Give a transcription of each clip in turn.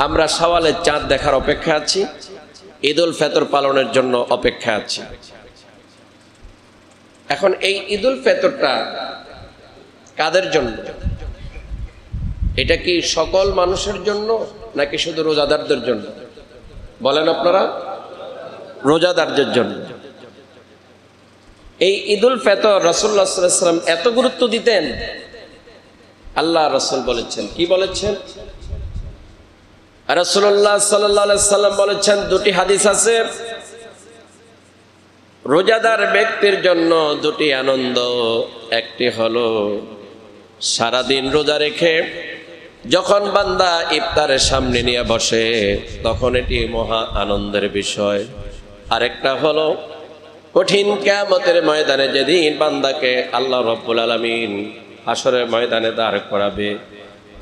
আমরা শাওয়ালের চাঁদ দেখার অপেক্ষা আছি, ঈদুল ফিতর পালনের জন্য অপেক্ষা আছি। এখন এই ঈদুল ফিতরটা কাদের জন্য? এটা কি সকল মানুষের জন্য নাকি শুধু রোজাদারদের জন্য? বলেন আপনারা। রোজাদারদের জন্য। এই ঈদুল ফিতর রাসূলুল্লাহ সাল্লাল্লাহু আলাইহি ওয়াসাল্লাম এত গুরুত্ব দিতেন, আল্লাহ রাসূল বলেছেন, কি বলেছেন? রাসূলুল্লাহ সাল্লাল্লাহু আলাইহি ওয়াসাল্লাম বলেছেন, দুটি হাদিস আছে, রোজাদার ব্যক্তির জন্য দুটি আনন্দ। একটি হলো সারাদিন রোজা রেখে যখন বান্দা ইফতারের সামনে নিয়ে বসে তখন এটি মহা আনন্দের বিষয়। আরেকটা হলো কঠিন কিয়ামতের ময়দানে যেদিন বান্দাকে আল্লাহ রাব্বুল আলামিন হাসরের ময়দানে দাঁড় করাবে,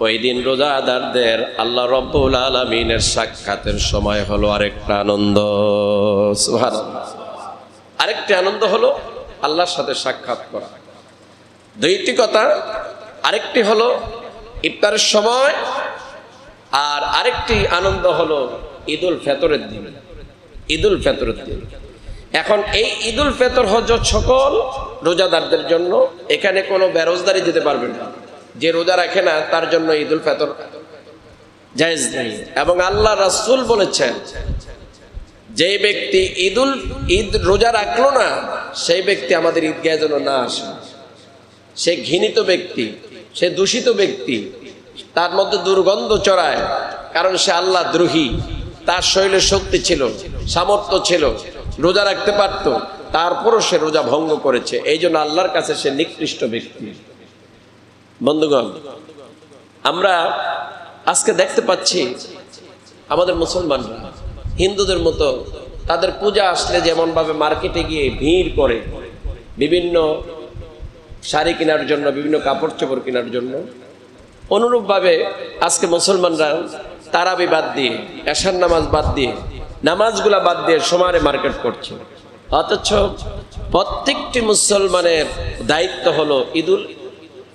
ওই দিন রোজাদারদের আল্লাহ রাব্বুল আলামিনের সাক্ষাতের সময় হলো আরেকটা আনন্দ। সুবহানাল্লাহ। আরেকটি আনন্দ হলো আল্লাহর সাথে সাক্ষাৎ করা। দুইটি কথা, আরেকটি হলো ইফতারের সময়, আর আরেকটি আনন্দ হলো ঈদুল ফিতরের দিন। ঈদুল ফিতরের দিন। এখন এই ঈদুল ফিতর হচ্ছে সকল রোজাদারদের জন্য। এখানে কোনো বেরোজদারি দিতে পারবে না, যে রোজা রাখে না তার জন্য ঈদুল ফিতর জায়েজ নেই। এবং আল্লাহ রাসূল বলেছেন, যে ব্যক্তি ঈদ রোজা রাখলো না সেই ব্যক্তি আমাদের ঈদগাহে যেন না আসে। সে ঘৃণিত ব্যক্তি, সে দূষিত ব্যক্তি, তার মধ্যে দুর্গন্ধ ছড়ায়, কারণ সে আল্লাহ দ্রোহী। তার শরীরে শক্তি ছিল, সামর্থ্য ছিল, রোজা রাখতে পারত, তারপরও সে রোজা ভঙ্গ করেছে। এই জন্য আল্লাহর কাছে সে নিকৃষ্ট ব্যক্তি। বন্ধুগণ, আমরা আজকে দেখতে পাচ্ছি আমাদের মুসলমানরা হিন্দুদের মতো তাদের পূজা আসলে যেমন ভাবে মার্কেটে গিয়ে ভিড় করে বিভিন্ন শাড়ি কেনার জন্য, বিভিন্ন কাপড় চোপড় কেনার জন্য, অনুরূপভাবে আজকে মুসলমানরা তারাবি বাদ দিয়ে, এশার নামাজ বাদ দিয়ে, নামাজগুলা বাদ দিয়ে সমানে মার্কেট করছে। অথচ প্রত্যেকটি মুসলমানের দায়িত্ব হলো ঈদুল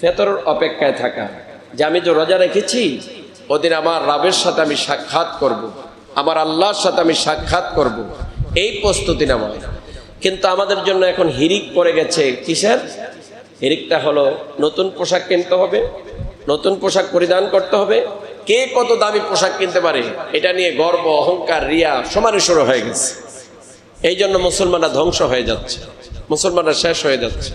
ফিতরের অপেক্ষায় থাকা, যে আমি যে রোজা রেখেছি ওদিন আমার রবের সাথে আমি সাক্ষাৎ করব, আমার আল্লাহর সাথে আমি সাক্ষাৎ করব, এই প্রস্তুতি নেওয়া। কিন্তু আমাদের জন্য এখন হিরিক পড়ে গেছে। কিসের হিরিকটা? হলো নতুন পোশাক কিনতে হবে, নতুন পোশাক পরিধান করতে হবে, কে কত দামি পোশাক কিনতে পারে এটা নিয়ে গর্ব, অহংকার, রিয়া সমানে শুরু হয়ে গেছে। এই জন্য মুসলমানরা ধ্বংস হয়ে যাচ্ছে, মুসলমানরা শেষ হয়ে যাচ্ছে।